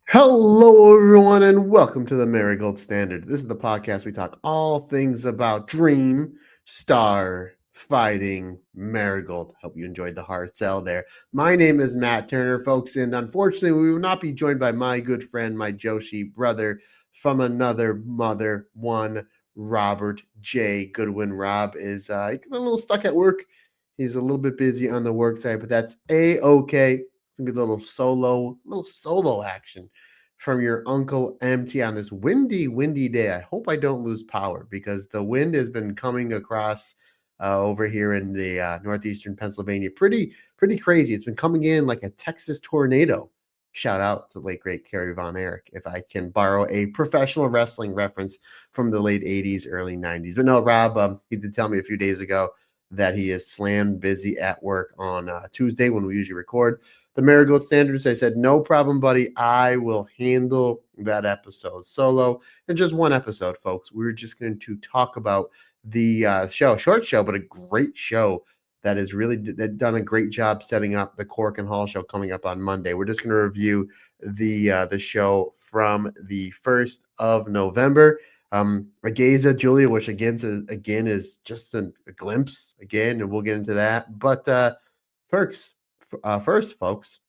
Hello, everyone, and welcome to the Marigold Standard. This is the podcast we talk all things about Dream, Star, Fighting, Marigold. Hope you enjoyed the hard sell there. My name is Matt Turner, folks, and unfortunately, we will not be joined by my good friend, my Joshi brother from another mother, one Robert J. Goodwin. Rob is a little stuck at work. He's a little bit busy on the work side, but that's a-okay. Gonna be a little solo action from your Uncle MT on this windy day. I hope I don't lose power because the wind has been coming across over here in the northeastern Pennsylvania. Pretty crazy. It's been coming in like a Texas tornado. Shout out to the late great Kerry Von Erich, if I can borrow a professional wrestling reference from the late 80s, early 90s. But no, Rob, he did tell me a few days ago that he is slammed busy at work on Tuesday when we usually record the Marigold Standards. I said, no problem, buddy. I will handle that episode solo. And just one episode, folks. We're just going to talk about the show, short show, but a great show that has really done a great job setting up the Korakuen Hall show coming up on Monday. We're just going to review the show from the 1st of November. Ageza Julia, which again is just a glimpse again, and we'll get into that. But first, folks,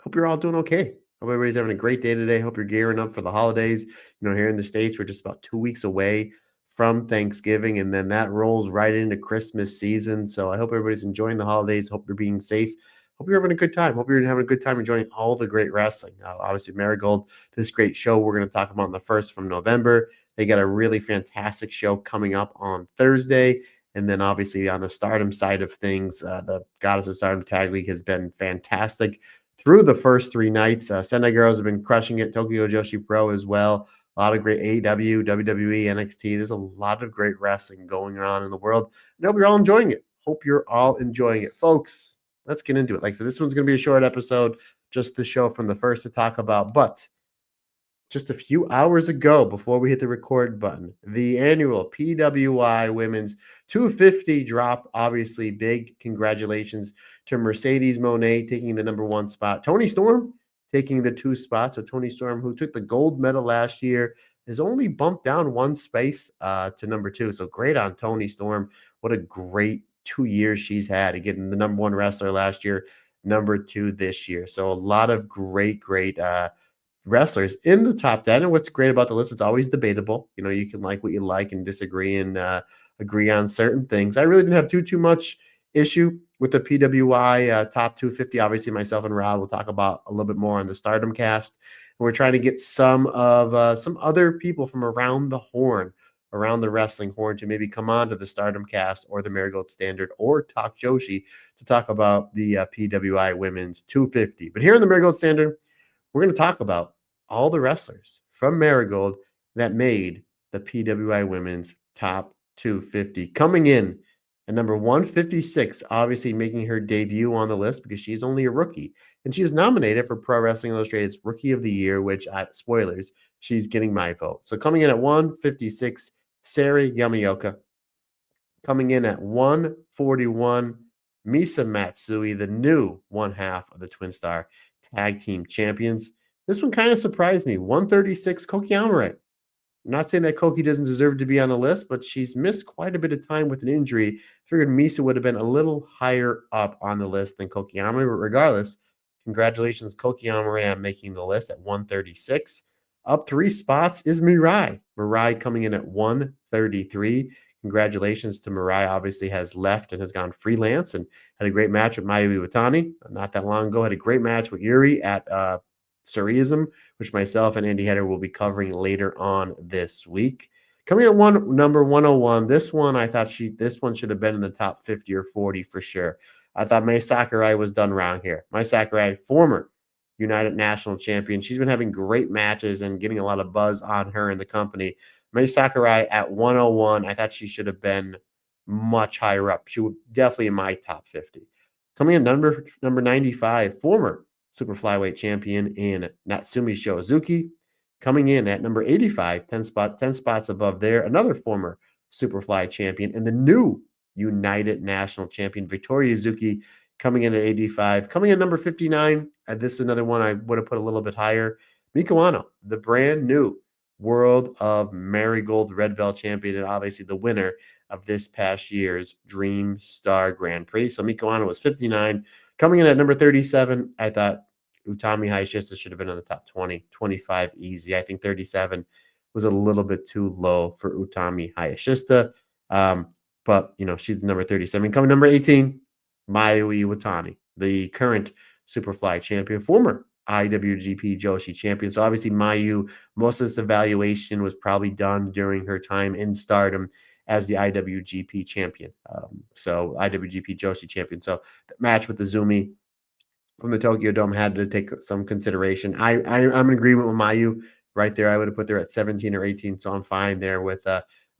hope you're all doing okay. Hope everybody's having a great day today. Hope you're gearing up for the holidays. Here in the States, we're just about 2 weeks away from Thanksgiving, and then that rolls right into Christmas season. So I hope everybody's enjoying the holidays. Hope you're being safe. Hope you're having a good time. Hope you're having a good time enjoying all the great wrestling. Obviously, Marigold, this great show we're going to talk about on the 1st from November. They got a really fantastic show coming up on Thursday. And then obviously on the Stardom side of things, the Goddess of Stardom Tag League has been fantastic through the first 3 nights. Sendai Girls have been crushing it. Tokyo Joshi Pro as well. A lot of great AEW, WWE, NXT. There's a lot of great wrestling going on in the world. I hope you're all enjoying it. Hope you're all enjoying it. Folks, let's get into it. Like, this one's going to be a short episode, just the show from the 1st to talk about. But just a few hours ago, before we hit the record button, the annual PWI Women's 250 drop. Obviously, big congratulations to Mercedes Moné taking the number 1 spot. Toni Storm taking the 2 spots. So Toni Storm, who took the gold medal last year, has only bumped down 1 space to number 2. So great on Toni Storm. What a great 2 years she's had. Getting the number 1 wrestler last year, number 2 this year. So a lot of great wrestlers in the top 10. And what's great about the list, it's always debatable. You can like what you like and disagree and agree on certain things. I really didn't have too much issue with the PWI top 250. Obviously, myself and Rob will talk about a little bit more on the Stardom cast. And we're trying to get some other people from around the wrestling horn, to maybe come on to the Stardom cast or the Marigold Standard or Talk Joshi to talk about the PWI Women's 250. But here in the Marigold Standard, we're going to talk about all the wrestlers from Marigold that made the PWI Women's Top 250. Coming in at number 156, obviously making her debut on the list because she's only a rookie. And she was nominated for Pro Wrestling Illustrated's Rookie of the Year, which, spoilers, she's getting my vote. So coming in at 156, Sari Yamaoka. Coming in at 141, Misa Matsui, the new one half of the Twinstar Tag Team Champions. This one kind of surprised me. 136, Koki Amare. I'm not saying that Koki doesn't deserve to be on the list, but she's missed quite a bit of time with an injury. Figured Misa would have been a little higher up on the list than Koki Amare, but regardless, congratulations, Koki Amare, on making the list at 136. Up 3 spots is Mirai. Mirai coming in at 133. Congratulations to Mirai. Obviously has left and has gone freelance and had a great match with Mayu Iwatani not that long ago. Had a great match with Yuri at Surrealism, which myself and Andy Header will be covering later on this week. Coming at number 101, this one should have been in the top 50 or 40 for sure. I thought Mai Sakurai was done wrong here. Mai Sakurai, former United National Champion. She's been having great matches and getting a lot of buzz on her in the company. Mai Sakurai at 101, I thought she should have been much higher up. She would definitely in my top 50. Coming in number 95, former super flyweight champion in Natsumi Shozuki. Coming in at number 85, 10 spots above there, another former Superfly champion and the new United National Champion, Victoria Yuzuki, coming in at 85. Coming in number 59, this is another one I would have put a little bit higher. Miko Ano, the brand new World of Marigold Red Belt champion, and obviously the winner of this past year's Dream Star Grand Prix. So Miko Ano was 59. Coming in at number 37, I thought Utami Hayashishita should have been in the top 20, 25 easy. I think 37 was a little bit too low for Utami Hayashishita. Um, but, she's the number 37. Coming number 18, Mayu Iwatani, the current Superfly champion, former IWGP Joshi champion. So obviously Mayu, most of this evaluation was probably done during her time in Stardom as the IWGP champion. So IWGP Joshi champion. So the match with the Zumi from the Tokyo Dome had to take some consideration. I'm in agreement with Mayu right there. I would have put there at 17 or 18, so I'm fine there with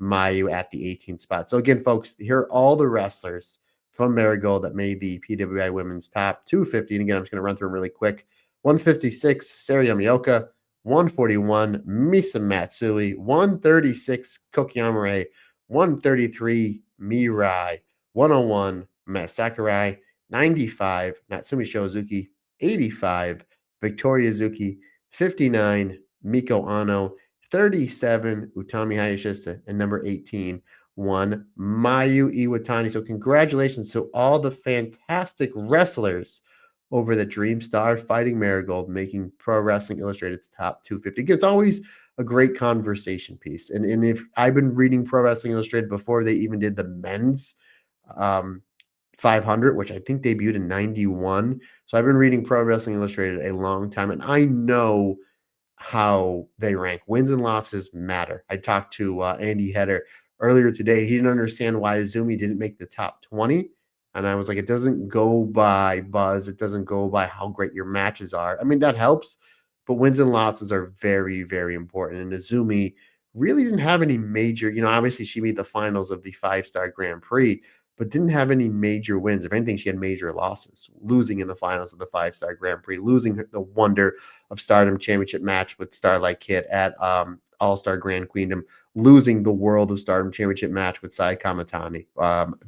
Mayu at the 18th spot. So again, folks, here are all the wrestlers from Marigold that made the PWI Women's Top 250. And again, I'm just going to run through them really quick. 156, Sarah Yamaoka. 141, Misa Matsui. 136, Kokiyamare. 133, Mirai. 101, Matt Sakurai. 95, Natsumi Shozuki. 85, Victoria Zuki. 59, Miko Ano. 37, Utami Hayashishita. And number 18, one, Mayu Iwatani. So congratulations to all the fantastic wrestlers over the Dream Star Fighting Marigold, making Pro Wrestling Illustrated's top 250. It's always a great conversation piece. And if I've been reading Pro Wrestling Illustrated before they even did the men's 500, which I think debuted in 91. So I've been reading Pro Wrestling Illustrated a long time, and I know how they rank. Wins and losses matter. I talked to Andy Header earlier today. He didn't understand why Azumi didn't make the top 20. And I was like, it doesn't go by buzz. It doesn't go by how great your matches are. I mean, that helps, but wins and losses are very, very important. And Azumi really didn't have any major, obviously she made the finals of the 5-star Grand Prix, but didn't have any major wins. If anything, she had major losses, losing in the finals of the 5-star Grand Prix, losing the Wonder of Stardom Championship match with Starlight Kid at All-Star Grand Queendom, losing the World of Stardom Championship match with Sai Kamatani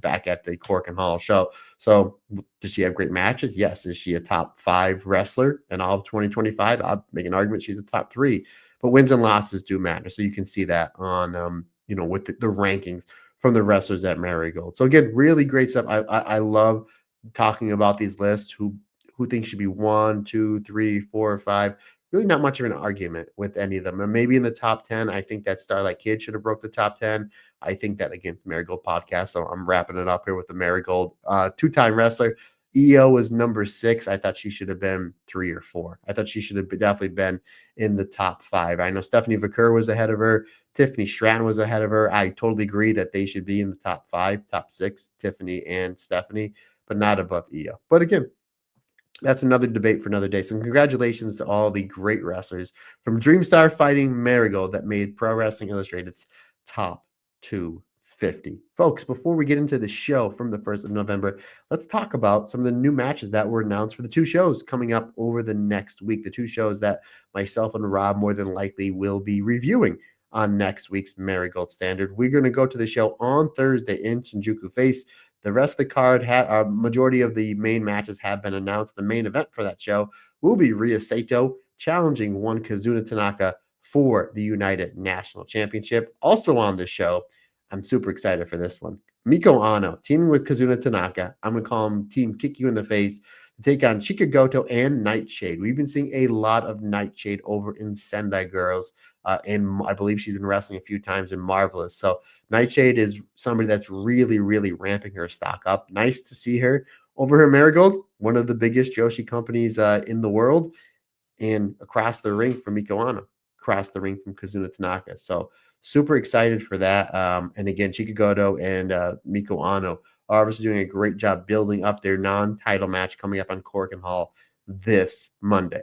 back at the Korakuen Hall show. So does she have great matches? Yes. Is she a top 5 wrestler in all of 2025? I'll make an argument she's a top 3. But wins and losses do matter. So you can see that on, with the rankings from the wrestlers at Marigold. So again, really great stuff. I love talking about these lists. Who thinks should be 1, 2, 3, 4, 5. Really not much of an argument with any of them. And maybe in the top 10, I think that Starlight Kid should have broke the top 10. I think that, again, Marigold podcast. So I'm wrapping it up here with the Marigold 2-time wrestler. EO was number 6. I thought she should have been 3 or 4. I thought she should have definitely been in the top 5. I know Stephanie Vaquer was ahead of her. Tiffany Stratton was ahead of her. I totally agree that they should be in the top 5, top 6, Tiffany and Stephanie, but not above EO. But again, that's another debate for another day. So congratulations to all the great wrestlers from Dreamstar Fighting Marigold that made Pro Wrestling Illustrated's top 250. Folks, before we get into the show from the 1st of November, let's talk about some of the new matches that were announced for the 2 shows coming up over the next week. The 2 shows that myself and Rob more than likely will be reviewing on next week's Marigold Standard. We're going to go to the show on Thursday in Shinjuku FACE. The rest of the card, majority of the main matches have been announced. The main event for that show will be Rhea Sato challenging one Kazuna Tanaka for the United National Championship. Also on the show, I'm super excited for this one. Miko Ano teaming with Kazuna Tanaka. I'm going to call him Team Kick You in the Face to take on Chika Goto and Nightshade. We've been seeing a lot of Nightshade over in Sendai Girls. And I believe she's been wrestling a few times in Marvelous. So Nightshade is somebody that's really, really ramping her stock up. Nice to see her over her Marigold, one of the biggest Joshi companies in the world, and across the ring from Miko Ano, across the ring from Kazuna Tanaka. So super excited for that. And again, Chika Goto and Miko Ano are obviously doing a great job building up their non-title match coming up on Korakuen Hall this Monday.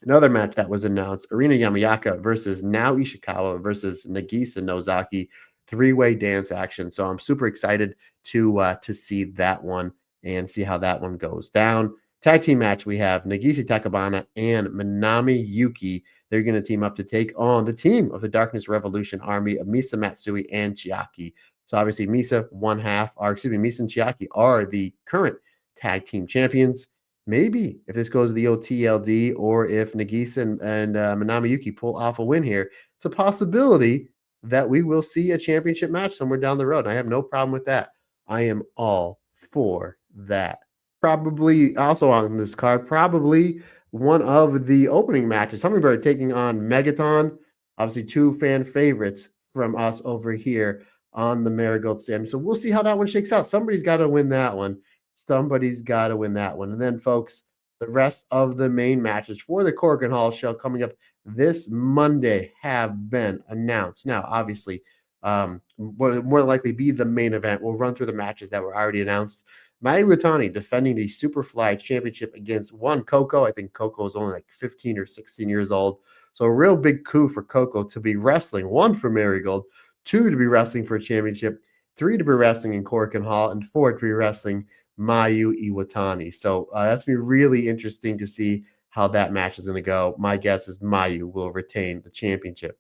Another match that was announced, Arina Yamayaka versus Nao Ishikawa versus Nagisa Nozaki, 3-way dance action. So I'm super excited to see that one and see how that one goes down. Tag team match, we have Nagisa Takabana and Manami Yuki. They're going to team up to take on the team of the Darkness Revolution army of Misa Matsui and Chiaki. So obviously Misa and Chiaki are the current tag team champions. maybe if this goes to the OTLD or if Nagisa and Manami Yuki pull off a win here, it's a possibility that we will see a championship match somewhere down the road. And I have no problem with that. I am all for that. Probably also on this card, probably one of the opening matches. Hummingbird taking on Megaton. Obviously, two fan favorites from us over here on the Marigold Standard. So we'll see how that one shakes out. Somebody's got to win that one. Somebody's got to win that one. And then, folks, the rest of the main matches for the Korakuen Hall show coming up this Monday have been announced. Now, obviously, will more than likely be the main event. We'll run through the matches that were already announced. Mai Watani defending the Superfly Championship against one Coco. I think Coco is only like 15 or 16 years old. So a real big coup for Coco to be wrestling, one for Marigold, two to be wrestling for a championship, three to be wrestling in Korakuen Hall, and four to be wrestling Mayu Iwatani. So that's going to be really interesting to see how that match is going to go. My guess is Mayu will retain the championship.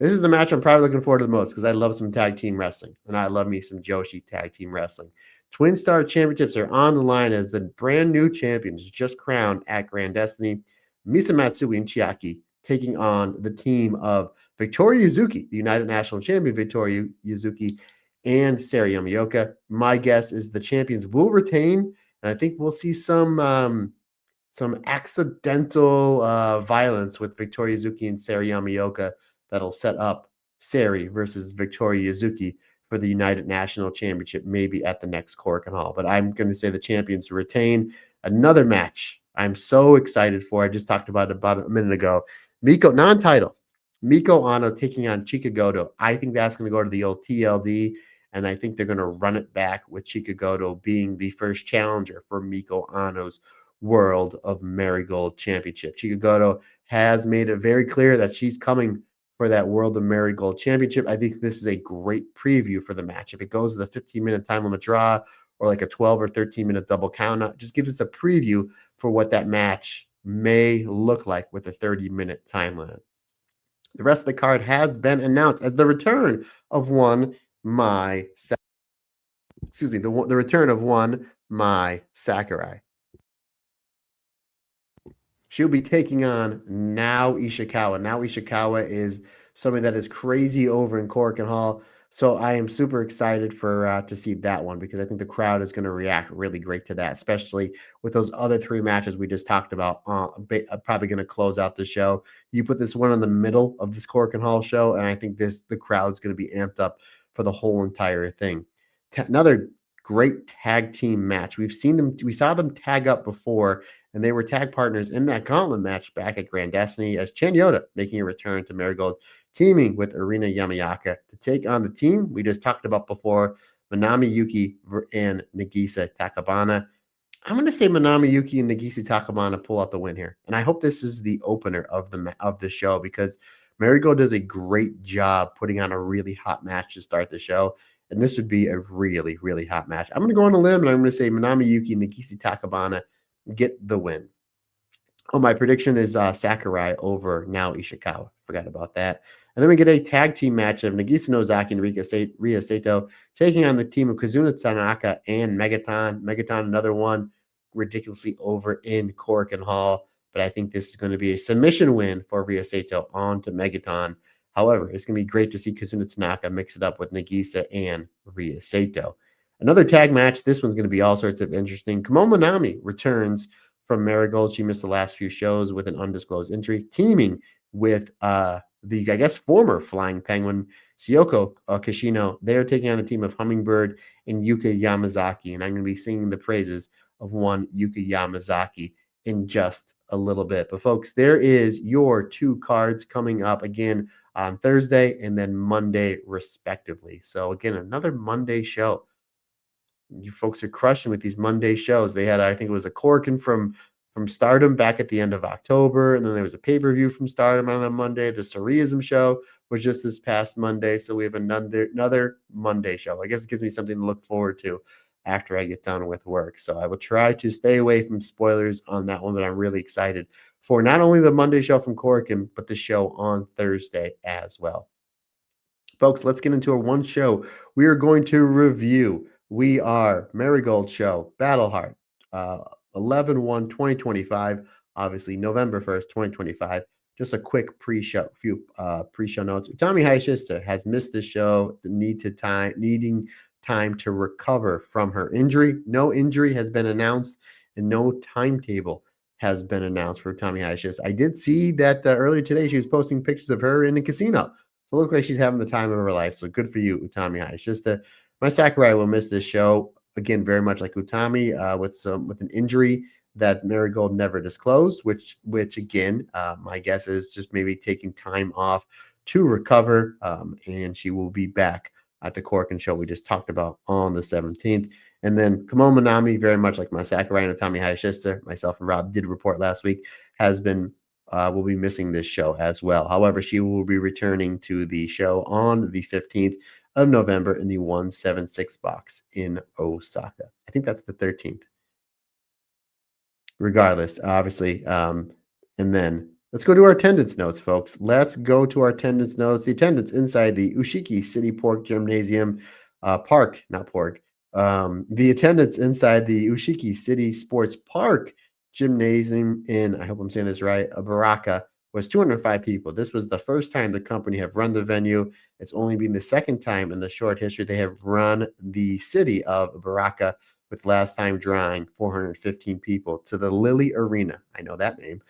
This is the match I'm probably looking forward to the most because I love some tag team wrestling, and I love me some Joshi tag team wrestling. Twinstar Championships are on the line as the brand new champions just crowned at Grand Destiny. Misa Matsui and Chiaki taking on the team of Victoria Yuzuki, the United National Champion Victoria Yuzuki, and Sarah Yamaoka. My guess is the champions will retain, and I think we'll see some accidental violence with Victoria Yuzuki and Sarah Yamaoka that'll set up Sari versus Victoria Yuzuki for the United National Championship, maybe at the next Korakuen Hall. But I'm going to say the champions retain. Another match I'm so excited for. I just talked about a minute ago. Miko, non-title. Miko Ano taking on Chika Goto. I think that's going to go to the old TLD, and I think they're going to run it back with Chika Goto being the first challenger for Miko Ano's World of Marigold Championship. Chika Goto has made it very clear that she's coming for that World of Marigold Championship. I think this is a great preview for the match. If it goes to the 15-minute time limit draw or like a 12 or 13-minute double count, just gives us a preview for what that match may look like with a 30-minute time limit. The rest of the card has been announced as the return of one the return of one Mai Sakurai. She'll be taking on Now Ishikawa. Now Ishikawa is somebody that is crazy over in Korakuen Hall. So I am super excited for to see that one because I think the crowd is going to react really great to that, especially with those other three matches we just talked about. Probably going to close out the show. You put this one in the middle of this Korakuen Hall show, and I think the crowd's going to be amped up for the whole entire thing. Another great tag team match. We saw them tag up before, and they were tag partners in that gauntlet match back at Grand Destiny as Chen Yoda making a return to Marigold, teaming with Arina Yamayaka to take on the team we just talked about before, Manami Yuki and Nagisa Takabana. I'm going to say Manami Yuki and Nagisa Takabana pull out the win here, and I hope this is the opener of the show because Marigold does a great job putting on a really hot match to start the show, and this would be a really, really hot match. I'm going to go on a limb, and I'm going to say Manami Yuki and Nagisa Takabana get the win. Oh, my prediction is Sakurai over Now Ishikawa. Forgot about that. And then we get a tag team match of Nagisa Nozaki and Rika Sato taking on the team of Kazuna Tanaka and Megaton. Megaton, another one ridiculously over in Korakuen Hall. But I think this is going to be a submission win for Rika Sato on to Megaton. However, it's going to be great to see Kazuna Tanaka mix it up with Nagisa and Rika Sato. Another tag match. This one's going to be all sorts of interesting. Kamo Manami returns from Marigold. She missed the last few shows with an undisclosed injury, teaming with former Flying Penguin, Sayoko Kishino. They are taking on the team of Hummingbird and Yuka Yamazaki, and I'm going to be singing the praises of one Yuka Yamazaki in just a little bit. But folks, there is your two cards coming up again on Thursday and then Monday, respectively. So again, another Monday show. You folks are crushing with these Monday shows. They had, I think it was a Corkin from Stardom back at the end of October, and then there was a pay-per-view from Stardom on a Monday. The Surrealism show was just this past Monday, so we have another Monday show. I guess it gives me something to look forward to after I get done with work. So I will try to stay away from spoilers on that one, but I'm really excited for not only the Monday show from Corkin, but the show on Thursday as well. Folks, let's get into our one show we are going to review. We are Marigold Show, Battleheart, 11/1, 2025, obviously November 1st, 2025. Just a quick few pre-show notes. Utami Hayashishita has missed the show, needing time to recover from her injury. No injury has been announced, and no timetable has been announced for Utami Hayashishita. I did see that earlier today she was posting pictures of her in the casino. So it looks like she's having the time of her life. So good for you, Utami Hayashishita. My Sakurai will miss this show again, very much like Utami, with an injury that Marigold never disclosed, which again, my guess is just maybe taking time off to recover, and she will be back at the Korakuen show we just talked about on the 17th. And then Kamon Minami, very much like my Sakurai and Utami Hayashishita, myself and Rob did report last week, will be missing this show as well. However, she will be returning to the show on the 15th of November in the 176 box in Osaka. I think that's the 13th. Regardless, obviously. And then let's go to our attendance notes, folks. Let's go to our attendance notes. The attendance inside the Ushiki City Park Gymnasium, Park, not Pork. The attendance inside the Ushiki City Sports Park Gymnasium in, I hope I'm saying this right, Ibaraki, was 205 people. This was the first time the company have run the venue. It's only been the second time in the short history they have run the city of Ibaraki, with last time drawing 415 people to the Lily Arena. I know that name.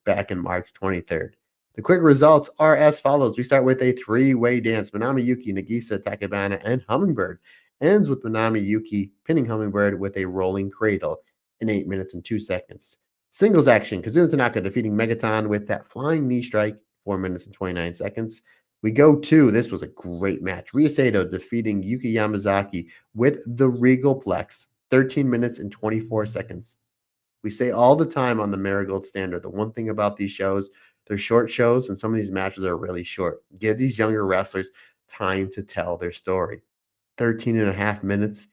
Back in March 23rd. The quick results are as follows. We start with a three-way dance. Manami Yuki, Nagisa Takebana, and Hummingbird. Ends with Manami Yuki pinning Hummingbird with a rolling cradle in 8 minutes and 2 seconds. Singles action. Kazuna Tanaka defeating Megaton with that flying knee strike, 4 minutes and 29 seconds. We go to, this was a great match. Ria Sato defeating Yuki Yamazaki with the Regal Plex, 13 minutes and 24 seconds. We say all the time on the Marigold Standard, the one thing about these shows, they're short shows, and some of these matches are really short. Give these younger wrestlers time to tell their story. 13 and a half minutes.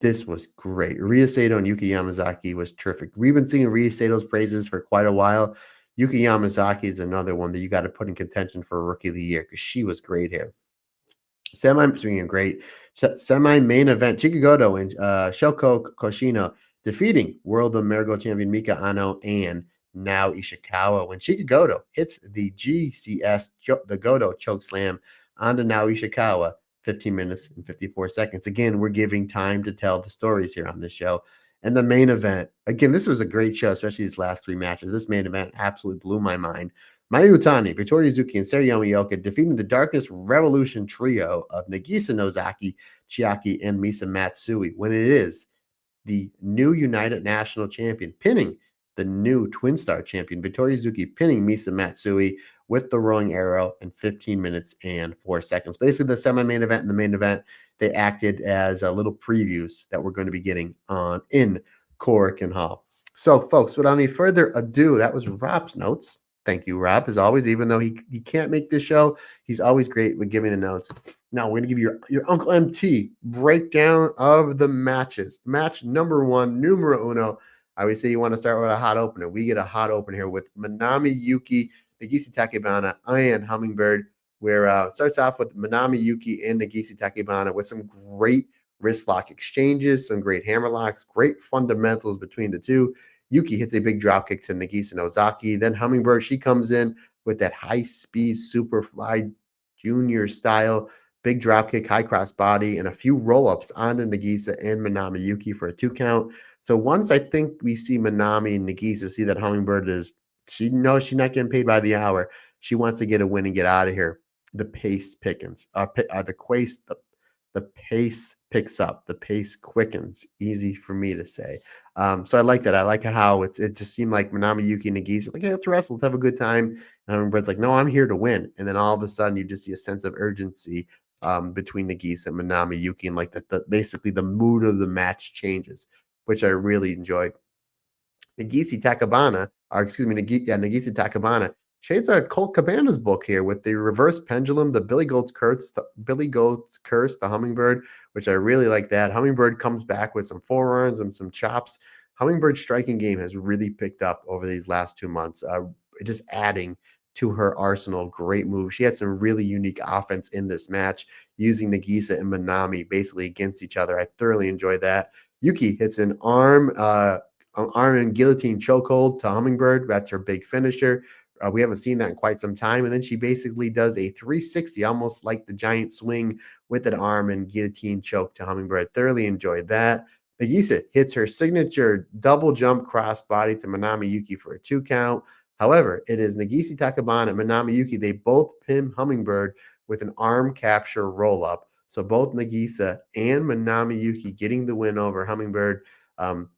This was great. Ria Sato and Yuki Yamazaki was terrific. We've been singing Ria Sato's praises for quite a while. Yuki Yamazaki is another one that you got to put in contention for Rookie of the Year because she was great here. Semi-main event, Chikagoto and Shoko Koshino defeating World of Marigold champion Mika Ano and Nao Ishikawa when Chikagoto hits the GCS, the Goto choke slam onto Nao Ishikawa, 15 minutes and 54 seconds. Again, we're giving time to tell the stories here on this show. And the main event, again, this was a great show, especially these last three matches. This main event absolutely blew my mind. Mayu Utani, Victoria Yuzuki, and Sarah Yamaoka defeating the Darkness Revolution trio of Nagisa Nozaki, Chiaki, and Misa Matsui when it is the new United National Champion pinning the new Twinstar Champion, Victoria Yuzuki, pinning Misa Matsui with the rolling arrow in 15 minutes and 4 seconds. Basically, the semi-main event and the main event, they acted as little previews that we're going to be getting on in Korakuen Hall. So, folks, without any further ado, that was Rob's notes. Thank you, Rob, as always. Even though he can't make this show, he's always great with giving the notes. Now, we're going to give you your Uncle MT breakdown of the matches. Match number one, numero uno. I always say you want to start with a hot opener. We get a hot opener here with Manami Yuki, Nagisa Takebana, and Hummingbird, where it starts off with Manami Yuki and Nagisa Takebana with some great wrist lock exchanges, some great hammer locks, great fundamentals between the two. Yuki hits a big drop kick to Nagisa Nozaki. Then Hummingbird, she comes in with that high-speed Superfly Junior style, big drop kick, high cross body, and a few roll-ups onto Nagisa and Manami Yuki for a 2 count. So once I think we see Manami and Nagisa see that Hummingbird she knows she's not getting paid by the hour. She wants to get a win and get out of here. The pace pickens. The pace picks up. The pace quickens. Easy for me to say. So I like that. I like how it just seemed like Manami, Yuki, and Nagisa like, hey, let's wrestle. Let's have a good time. And Hummingbird's like, no, I'm here to win. And then all of a sudden you just see a sense of urgency between Nagisa and Manami, Yuki, and like basically the mood of the match changes, which I really enjoyed. Nagisa Takebana shades our Colt Cabana's book here with the reverse pendulum, the Billy Goat's curse, the Hummingbird, which I really like that. Hummingbird comes back with some forearms and some chops. Hummingbird's striking game has really picked up over these last 2 months, just adding to her arsenal. Great move. She had some really unique offense in this match, using Nagisa and Manami basically against each other. I thoroughly enjoyed that. Yuki hits an arm arm and guillotine chokehold to Hummingbird. That's her big finisher. We haven't seen that in quite some time. And then she basically does a 360, almost like the giant swing with an arm and guillotine choke to Hummingbird. Thoroughly enjoyed that. Nagisa hits her signature double jump crossbody to Manami Yuki for a 2 count. However, it is Nagisa Takabana and Manami Yuki. They both pin Hummingbird with an arm capture roll up. So both Nagisa and Manami Yuki getting the win over Hummingbird. Um,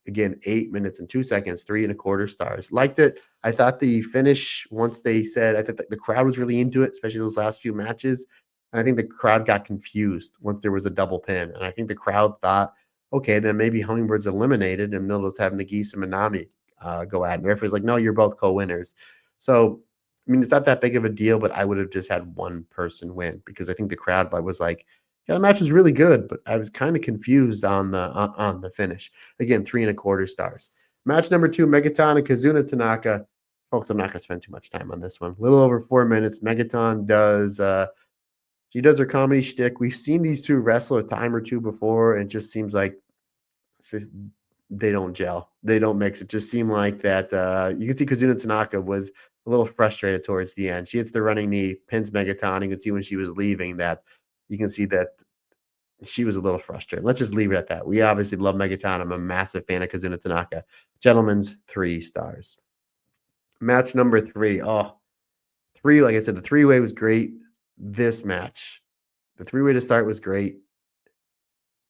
Again, 8 minutes and 2 seconds, 3.25 stars. Liked it. I thought the finish, once they said, I thought the crowd was really into it, especially those last few matches. And I think the crowd got confused once there was a double pin. And I think the crowd thought, okay, then maybe Hummingbird's eliminated and they'll just have Nagisa and Manami go at it. And the referee's like, no, you're both co-winners. So, I mean, it's not that big of a deal, but I would have just had one person win because I think the crowd was like, yeah, the match was really good, but I was kind of confused on the finish. Again, 3.25 stars. Match number 2, Megaton and Kazuna Tanaka. Folks, I'm not going to spend too much time on this one. A little over 4 minutes. Megaton does she does her comedy shtick. We've seen these two wrestle a time or two before, and it just seems like they don't gel. They don't mix. It just seemed like that. You can see Kazuna Tanaka was a little frustrated towards the end. She hits the running knee, pins Megaton. You can see when she was leaving that you can see that she was a little frustrated. Let's just leave it at that. We obviously love Megaton. I'm a massive fan of Kazuna Tanaka. Gentlemen's 3 stars. Match number 3. Oh, 3, like I said, the three-way was great. This match, the three-way to start was great.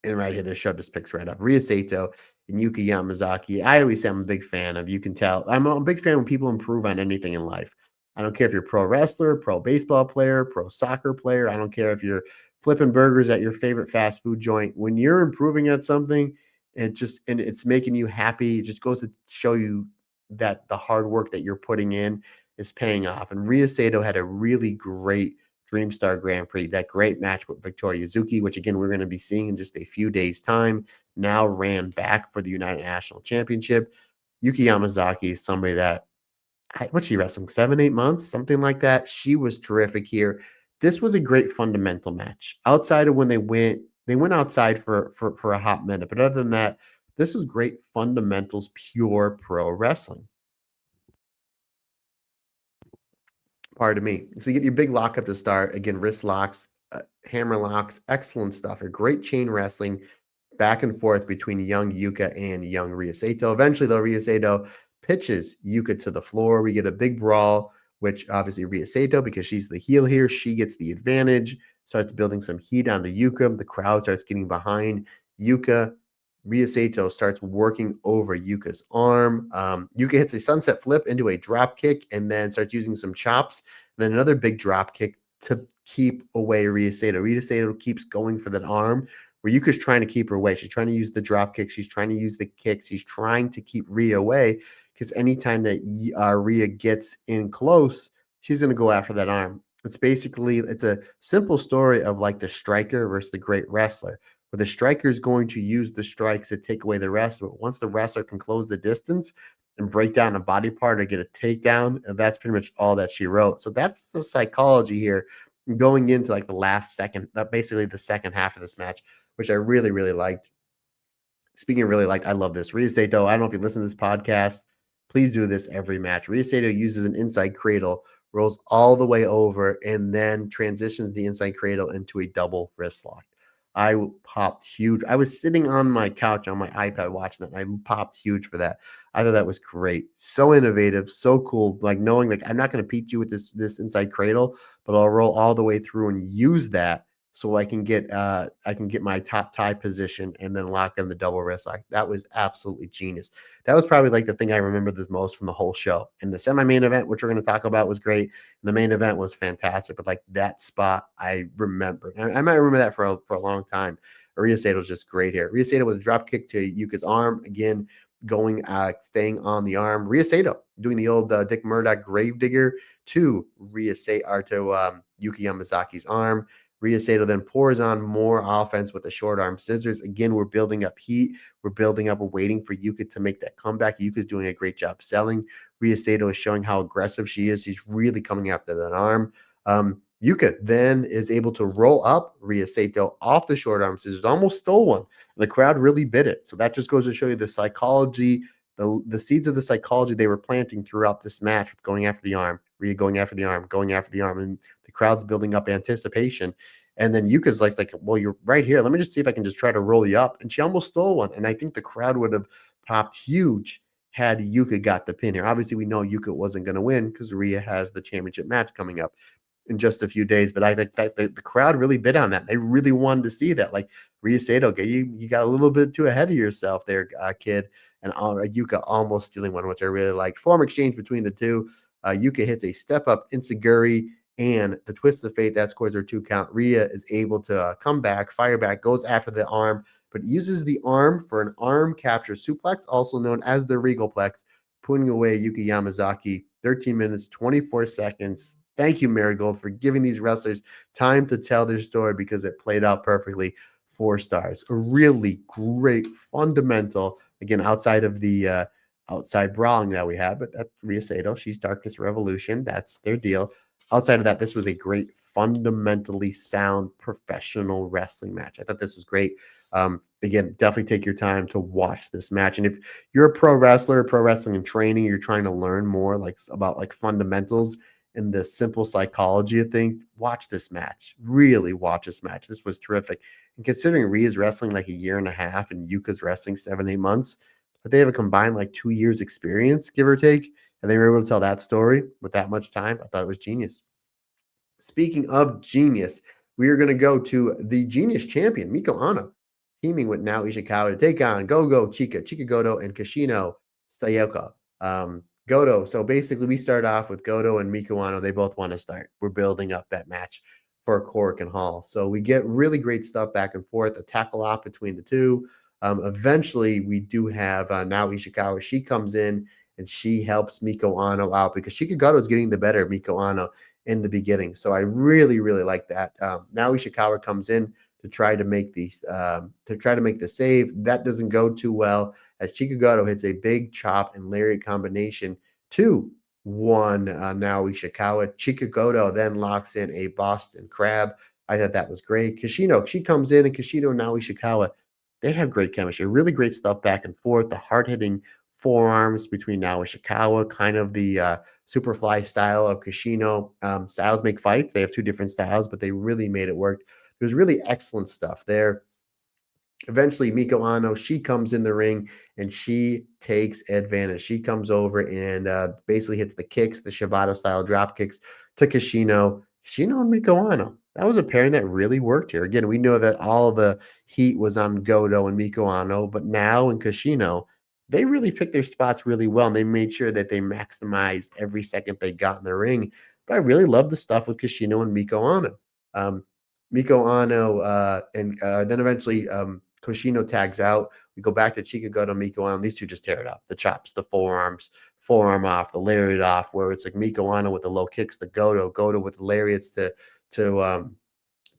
And right here, the show just picks right up. Rhea Sato and Yuka Yamazaki. I always say I'm a big fan of, you can tell. I'm a big fan when people improve on anything in life. I don't care if you're a pro wrestler, pro baseball player, pro soccer player. I don't care if you're flipping burgers at your favorite fast food joint. When you're improving at something, and it's making you happy, it just goes to show you that the hard work that you're putting in is paying off. And Rhea Sato had a really great Dreamstar Grand Prix, that great match with Victoria Yuzuki, which again we're going to be seeing in just a few days' time, now ran back for the United National Championship. Yuki Yamazaki is somebody that, what's she wrestling, 7, 8 months, something like that. She was terrific here. This was a great fundamental match. Outside of when they went outside for a hot minute, but other than that, this was great fundamentals, pure pro wrestling. Pardon me. So you get your big lockup to start. Again, wrist locks, hammer locks, excellent stuff. A great chain wrestling back and forth between young Yuka and young Rhea Sato. Eventually, though, Rhea Sato pitches Yuka to the floor. We get a big brawl, which obviously Rhea Sato, because she's the heel here, she gets the advantage, starts building some heat onto Yuka. The crowd starts getting behind Yuka. Rhea Sato starts working over Yuka's arm. Yuka hits a sunset flip into a drop kick and then starts using some chops. Then another big drop kick to keep away Rhea Sato. Rhea Sato keeps going for that arm where Yuka's trying to keep her away. She's trying to use the drop kick. She's trying to use the kicks. She's trying to keep Rhea away because anytime that Rhea gets in close, she's going to go after that arm. It's a simple story of like the striker versus the great wrestler, where the striker is going to use the strikes to take away the wrestler. But once the wrestler can close the distance and break down a body part or get a takedown, and that's pretty much all that she wrote. So that's the psychology here going into like the last second, basically the second half of this match, which I really, really liked. Speaking of really liked, I love this. Rhea Sato, I don't know if you listen to this podcast, please do this every match. Rhea Sato uses an inside cradle, rolls all the way over, and then transitions the inside cradle into a double wrist lock. I popped huge. I was sitting on my couch on my iPad watching that, and I popped huge for that. I thought that was great. So innovative, so cool. Like knowing like I'm not going to beat you with this inside cradle, but I'll roll all the way through and use that so I can get my top tie position and then lock in the double wrist lock. That was absolutely genius. That was probably like the thing I remember the most from the whole show. And the semi-main event, which we're going to talk about, was great. The main event was fantastic, but like that spot, I remember. I might remember that for a long time. Rhea Sato was just great here. Rhea Sato with a drop kick to Yuka's arm. Again, staying on the arm. Rhea Sato doing the old Dick Murdoch gravedigger to Yuki Yamazaki's arm. Rhea Sato then pours on more offense with the short arm scissors. Again, we're building up heat. We're building up. We're waiting for Yuka to make that comeback. Yuka's doing a great job selling. Rhea Sato is showing how aggressive she is. She's really coming after that arm. Yuka then is able to roll up Rhea Sato off the short arm scissors. Almost stole one. The crowd really bit it. So that just goes to show you the psychology the seeds of the psychology they were planting throughout this match with going after the arm, Rhea going after the arm, going after the arm, and the crowd's building up anticipation. And then Yuka's well, you're right here. Let me just see if I can just try to roll you up. And she almost stole one. And I think the crowd would have popped huge had Yuka got the pin here. Obviously, we know Yuka wasn't going to win because Rhea has the championship match coming up in just a few days. But I think that the crowd really bid on that. They really wanted to see that. Like Rhea said, okay, you got a little bit too ahead of yourself there, kid. And Yuka almost stealing one, which I really liked. Form exchange between the two. Yuka hits a step up Insaguri and the twist of fate that scores her 2 count. Rhea is able to come back, fire back, goes after the arm, but uses the arm for an arm capture suplex, also known as the Regalplex, putting away Yuka Yamazaki. 13 minutes, 24 seconds. Thank you, Marigold, for giving these wrestlers time to tell their story because it played out perfectly. 4 stars. A really great, fundamental, again, outside of the outside brawling that we had, but that's Rhea Sato. She's Darkness Revolution. That's their deal. Outside of that, this was a great, fundamentally sound professional wrestling match. I thought this was great. Again, definitely take your time to watch this match. And if you're a pro wrestler, pro wrestling and training, you're trying to learn more about fundamentals and the simple psychology of things, watch this match. Really watch this match. This was terrific. And considering Rhea's wrestling like a year and a half and Yuka's wrestling 7, 8 months, but they have a combined 2 years experience, give or take, and they were able to tell that story with that much time. I thought it was genius. Speaking of genius, we are going to go to the Genius champion, Miko Ano, teaming with Nao Ishikawa to take on Gogo, Chika Goto, and Kashino Sayoko. Goto. So basically, we start off with Goto and Miko Ano. They both want to start. We're building up that match for Korakuen Hall. So we get really great stuff back and forth, a tackle off between the two. Eventually, we do have Nao Ishikawa. She comes in and she helps Miko Ano out because Chika Goto is getting the better of Miko Ano in the beginning. So I really, really like that. Now Ishikawa comes in to try to make the save. That doesn't go too well as Chika Goto hits a big chop and lariat combination to one Now Ishikawa. Chika Goto then locks in a Boston Crab. I thought that was great. Kashino, she comes in, and Kashino and Now Ishikawa, they have great chemistry. Really great stuff back and forth. The hard-hitting forearms between Now Ishikawa, kind of the Superfly style of Kashino. Styles make fights. They have 2 different styles, but they really made it work. There's really excellent stuff there. Eventually, Miko Ano, she comes in the ring and she takes advantage. She comes over and basically hits the kicks, the Shibata style drop kicks to Kashino. Kashino and Miko Ano. That was a pairing that really worked here. Again, we know that all the heat was on Goto and Miko Ano, but now in Kashino, they really picked their spots really well, and they made sure that they maximized every second they got in the ring. But I really love the stuff with Kashino and Miko Ano. Miko Ano, and then eventually Koshino tags out. We go back to Chika Goto, Miko Ano. These two just tear it up. The chops, the forearms, forearm off, the lariat off, where it's like Miko Ano with the low kicks, the Goto with the lariats to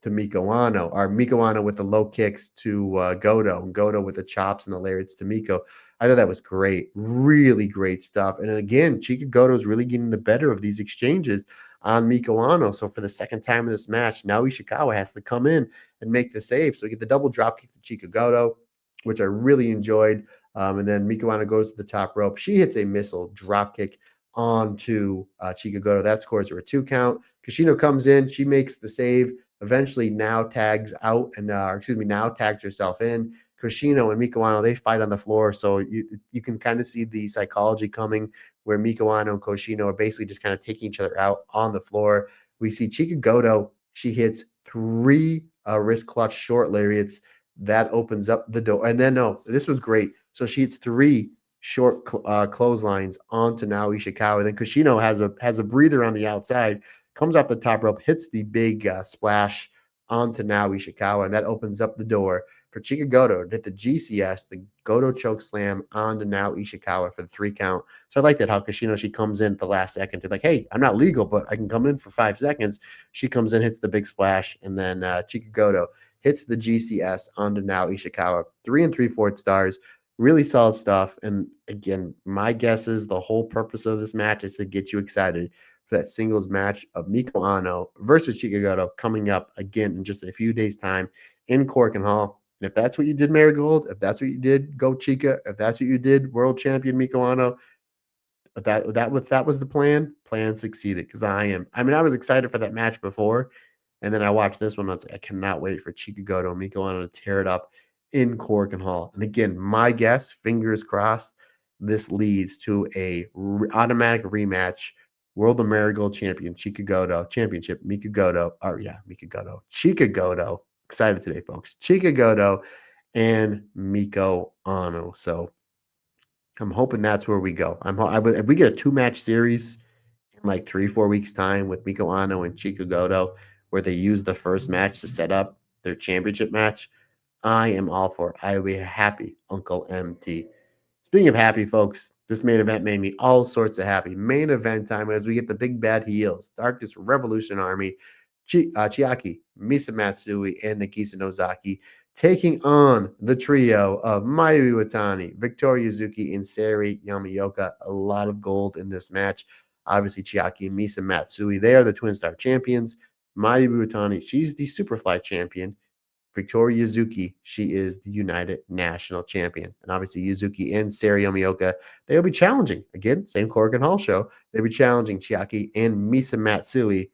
Miko Ano, or Miko Ano with the low kicks to Goto, and Goto with the chops and the lariats to Miko. I thought that was great. Really great stuff. And again, Chika Goto is really getting the better of these exchanges on Miko Ano. So for the second time in this match, now Ishikawa has to come in and make the save. So we get the double drop kick to Chika Goto, which I really enjoyed. And then Miko Ano goes to the top rope. She hits a missile drop kick onto Chika Goto. That scores her a 2 count. Kashino comes in. She makes the save. Eventually now tags out and now tags herself in. Koshino and Miko Ano, they fight on the floor. So you can kind of see the psychology coming where Miko Ano and Koshino are basically just kind of taking each other out on the floor. We see Chika Goto. She hits 3 wrist clutch short lariats. That opens up the door. And then, no, this was great. So she hits 3 short clotheslines onto Nao Ishikawa. Then Koshino has a breather on the outside, comes off the top rope, hits the big splash onto Nao Ishikawa, and that opens up the door for Chika Goto to hit the GCS, the Goto choke slam onto Nao Ishikawa for the 3 count. So I like that how Kashino, she comes in at the last second to hey, I'm not legal, but I can come in for 5 seconds. She comes in, hits the big splash, and then Chika Goto hits the GCS onto Nao Ishikawa. 3 3/4 stars. Really solid stuff. And again, my guess is the whole purpose of this match is to get you excited for that singles match of Miko Ano versus Chika Goto coming up again in just a few days' time in Korakuen Hall. And if that's what you did, Marigold, if that's what you did, Go Chica, if that's what you did, world champion Miko Ano, if that was the plan succeeded because I mean, I was excited for that match before, and then I watched this one. I was like, I cannot wait for Chika Goto and Miko Ano to tear it up in Korakuen Hall. And again, my guess, fingers crossed, this leads to a automatic rematch. World of Marigold champion Chika Goto championship Mika Goto. Oh yeah, Mika Goto. Chika Goto. Excited today, folks. Chika Goto and Miko Ano. So I'm hoping that's where we go. If we get a 2-match series in like 3-4 weeks time with Miko Ano and Chika Goto, where they use the first match to set up their championship match, I am all for it. I will be happy, Uncle MT. Speaking of happy, folks, this main event made me all sorts of happy. Main event time as we get the big bad heels, Darkness Revolution Army, Chiaki, Misa Matsui, and Nagisa Nozaki taking on the trio of Mayu Iwatani, Victoria Yuzuki, and Sari Yamaoka. A lot of gold in this match. Obviously, Chiaki and Misa Matsui, they are the Twinstar champions. Mayu Iwatani, she's the Superfly champion. Victoria Yuzuki, she is the United National Champion. And obviously, Yuzuki and Sari Yamaoka, they'll be challenging. Again, same Korakuen Hall show. They'll be challenging Chiaki and Misa Matsui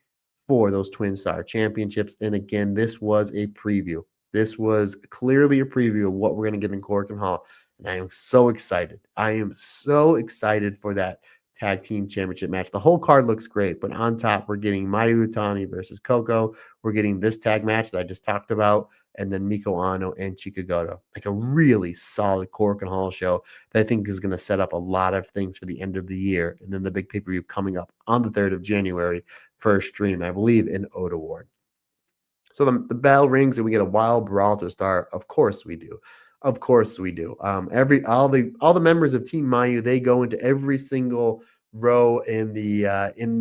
for those Twin Star Championships. And again, this was a preview. This was clearly a preview of what we're going to get in Korakuen Hall. And I am so excited. I am so excited for that tag team championship match. The whole card looks great, but on top, we're getting Mayu Utani versus Coco. We're getting this tag match that I just talked about, and then Miko Ano and Chika Goto. Like a really solid Korakuen Hall show that I think is going to set up a lot of things for the end of the year. And then the big pay-per-view coming up on the 3rd of January for a stream, I believe, in Oda Ward. So the bell rings and we get a wild brawl to start. Of course we do. Of course we do. All the members of Team Mayu, they go into every single row in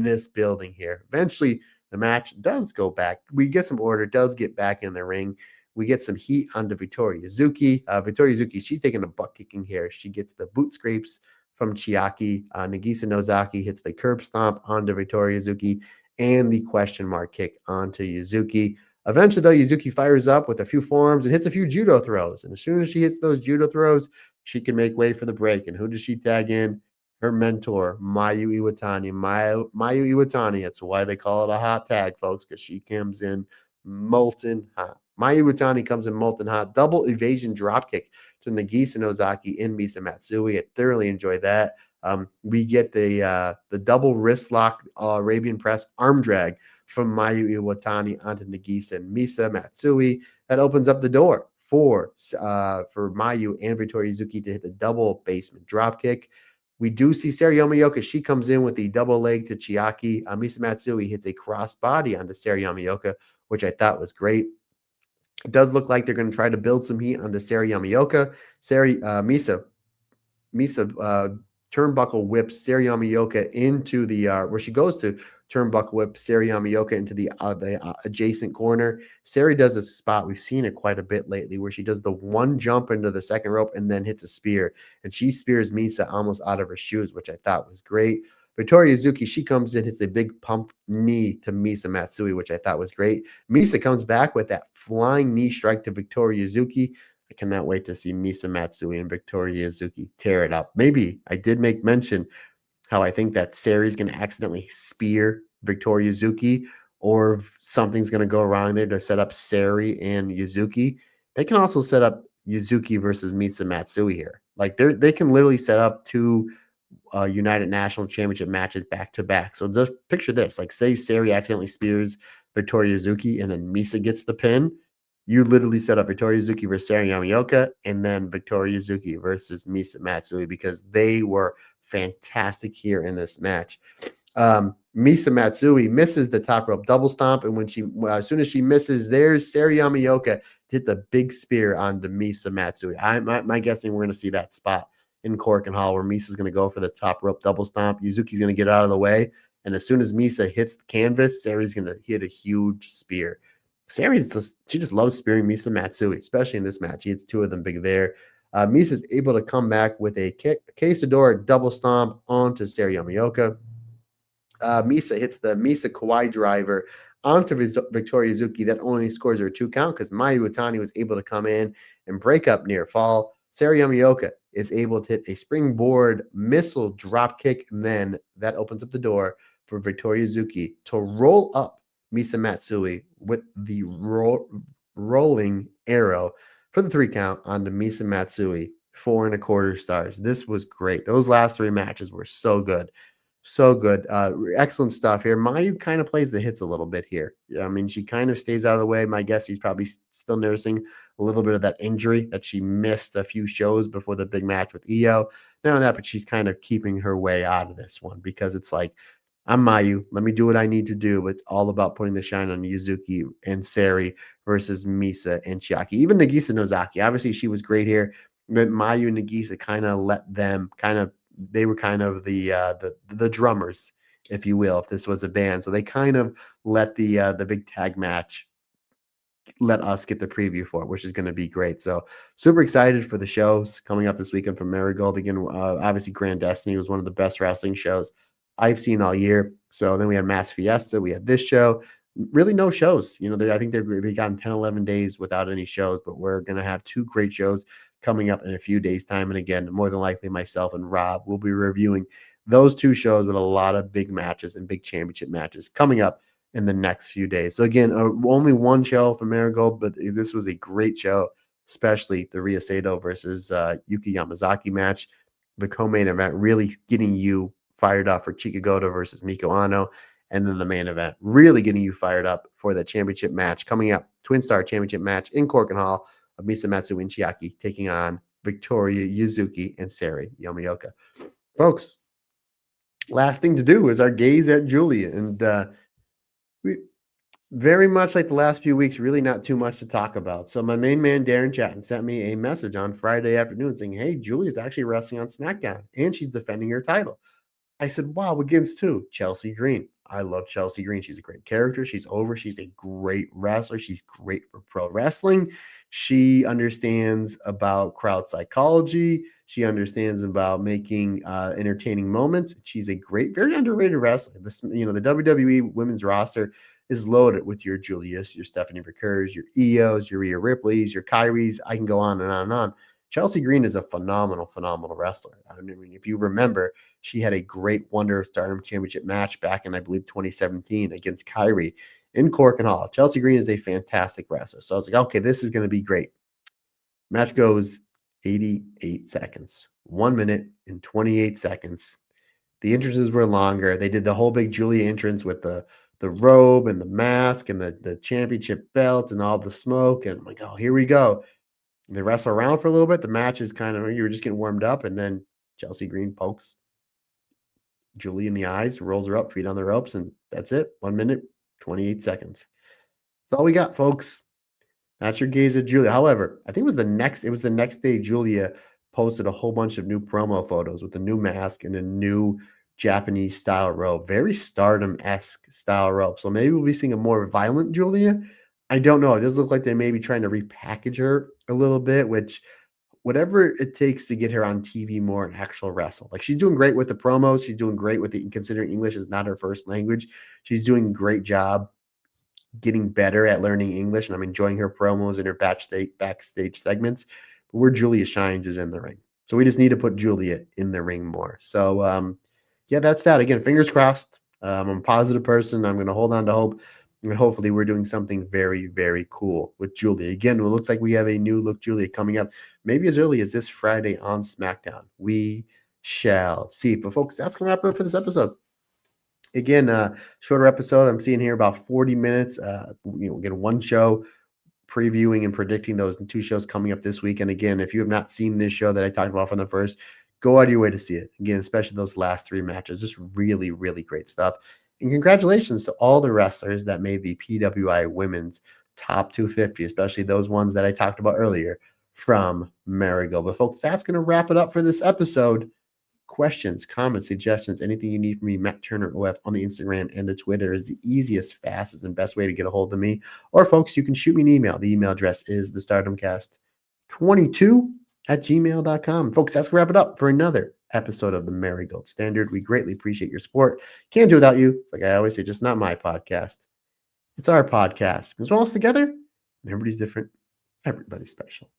this building here. Eventually, the match does go back. We get some order, does get back in the ring. We get some heat onto Victoria Yuzuki. Victoria Yuzuki, she's taking a butt kicking here. She gets the boot scrapes from Chiaki. Nagisa Nozaki hits the curb stomp onto Victoria Yuzuki and the question mark kick onto Yuzuki. Eventually, though, Yuzuki fires up with a few forearms and hits a few judo throws. And as soon as she hits those judo throws, she can make way for the break. And who does she tag in? Her mentor, Mayu Iwatani. Mayu Iwatani. That's why they call it a hot tag, folks, because she comes in molten hot. Mayu Iwatani comes in molten hot. Double evasion dropkick to Nagisa Nozaki and Misa Matsui. I thoroughly enjoyed that. We get the double wrist lock Arabian press arm drag from Mayu Iwatani onto Nagisa and Misa Matsui. That opens up the door for Mayu and Victoria Yuzuki to hit the double basement dropkick. We do see Sari Yamaoka. She comes in with the double leg to Chiaki. Misa Matsui hits a crossbody onto Sari Yamaoka, which I thought was great. It does look like they're going to try to build some heat onto Sari Yamaoka. Misa turnbuckle whips Sari Yamaoka into the where she goes to turnbuckle whip Sari Yamaoka into the adjacent corner. Sari does a spot, we've seen it quite a bit lately, where she does the one jump into the second rope and then hits a spear. And she spears Misa almost out of her shoes, which I thought was great. Victoria Yuzuki, she comes in, hits a big pump knee to Misa Matsui, which I thought was great. Misa comes back with that flying knee strike to Victoria Yuzuki. I cannot wait to see Misa Matsui and Victoria Yuzuki tear it up. Maybe I did make mention how I think that Sari's going to accidentally spear Victoria Yuzuki, or if something's going to go wrong there to set up Sari and Yuzuki. They can also set up Yuzuki versus Misa Matsui here. Like they can literally set up two United National Championship matches back to back. So just picture this: like, say Sari accidentally spears Victoria Yuzuki, and then Misa gets the pin. You literally set up Victoria Yuzuki versus Sari Yamaoka, and then Victoria Yuzuki versus Misa Matsui, because they were fantastic here in this match. Misa Matsui misses the top rope double stomp, and as soon as she misses, there's Sari Yamaoka hit the big spear onto Misa Matsui. My guessing we're going to see that spot in Korakuen Hall where Misa's going to go for the top rope double stomp. Yuzuki's going to get out of the way, and as soon as Misa hits the canvas, Sari's going to hit a huge spear. She just loves spearing Misa Matsui, especially in this match. He hits two of them big there. Misa's able to come back with a Quesadora double stomp onto Sari Yamaoka. Misa hits the Misa Kawaii driver onto Victoria Yuzuki. That only scores her a 2 count because Mayu Iwatani was able to come in and break up near fall. Sarah Yamaoka is able to hit a springboard missile drop kick, and then that opens up the door for Victoria Yuzuki to roll up Misa Matsui with the rolling arrow for the 3 count onto Misa Matsui, 4.25 stars. This was great. Those last 3 matches were so good. So good. Excellent stuff here. Mayu kind of plays the hits a little bit here. I mean, she kind of stays out of the way. My guess she's probably still nursing a little bit of that injury that she missed a few shows before the big match with Io. Not only that, but she's kind of keeping her way out of this one because it's like, I'm Mayu. Let me do what I need to do. It's all about putting the shine on Yuzuki and Sari versus Misa and Chiaki. Even Nagisa Nozaki. Obviously, she was great here, but Mayu and Nagisa kind of let them they were kind of the drummers, if you will, if this was a band. So they kind of let the big tag match let us get the preview for it, which is going to be great. So super excited for the shows coming up this weekend from Marigold. Again, obviously Grand Destiny was one of the best wrestling shows I've seen all year. So then we had Mass Fiesta. We had this show. Really no shows. I think they've gotten 10, 11 days without any shows, but we're going to have 2 great shows coming up in a few days' time. And again, more than likely myself and Rob will be reviewing those 2 shows with a lot of big matches and big championship matches coming up in the next few days. So again, only 1 show for Marigold, but this was a great show, especially the Rhea Sato versus Yuki Yamazaki match. The co-main event really getting you fired up for Chika Goto versus Miko Ano. And then the main event really getting you fired up for the championship match coming up. Twinstar Championship match in Korakuen Hall of Misa Matsui and Chiaki taking on Victoria Yuzuki and Sari Yamaoka. Folks, last thing to do is our gaze at Julia. And we very much like the last few weeks, really not too much to talk about. So my main man, Darren Chatton, sent me a message on Friday afternoon saying, hey, Julia's actually wrestling on SmackDown and she's defending her title. I said, wow, against who? Chelsea Green. I love Chelsea Green. She's a great character. She's over. She's a great wrestler. She's great for pro wrestling. She understands about crowd psychology. She understands about making entertaining moments. She's a great, very underrated wrestler. The WWE women's roster is loaded with your Julius, your Stephanie McCurrs, your Eos, your Rhea Ripley's, your Kyries. I can go on and on and on. Chelsea Green is a phenomenal, phenomenal wrestler. I mean, if you remember, she had a great Wonder of Stardom Championship match back in, I believe, 2017 against Kyrie in Korakuen Hall. Chelsea Green is a fantastic wrestler. So I was like, okay, this is going to be great. Match goes 88 seconds, 1 minute and 28 seconds. The entrances were longer. They did the whole big Julia entrance with the robe and the mask and the championship belt and all the smoke. And I'm like, oh, here we go. They wrestle around for a little bit. The match is you were just getting warmed up, and then Chelsea Green pokes Julie in the eyes, rolls her up, feet on the ropes, and that's it. 1 minute, 28 seconds. That's all we got, folks. That's your gaze at Julia. However, I think it was the next day Julia posted a whole bunch of new promo photos with a new mask and a new Japanese style robe, very Stardom-esque style robe. So maybe we'll be seeing a more violent Julia. I don't know. It does look like they may be trying to repackage her a little bit, which whatever it takes to get her on TV more and actual wrestle. Like, she's doing great with the promos. She's doing great with considering English is not her first language. She's doing a great job getting better at learning English, and I'm enjoying her promos and her backstage segments. But where Julia shines is in the ring. So we just need to put Julia in the ring more. So, yeah, that's that. Again, fingers crossed. I'm a positive person. I'm going to hold on to hope. And hopefully we're doing something very, very cool with Julia. Again, it looks like we have a new look Julia coming up maybe as early as this Friday on SmackDown. We shall see. But folks, that's going to wrap it up for this episode. Again, shorter episode. I'm seeing here about 40 minutes. Again, 1 show previewing and predicting those 2 shows coming up this week. And again, if you have not seen this show that I talked about from the first, go out of your way to see it. Again, especially those last 3 matches. Just really, really great stuff. And congratulations to all the wrestlers that made the PWI Women's Top 250, especially those ones that I talked about earlier from Marigold. But folks, that's going to wrap it up for this episode. Questions, comments, suggestions, anything you need from me, Matt Turner OF on the Instagram and the Twitter is the easiest, fastest, and best way to get a hold of me. Or folks, you can shoot me an email. The email address is thestardomcast22@gmail.com. Folks, that's going to wrap it up for another episode of the Marigold Standard. We greatly appreciate your support. Can't do without you. Like I always say, just not my podcast. It's our podcast. As well as together, everybody's different, everybody's special.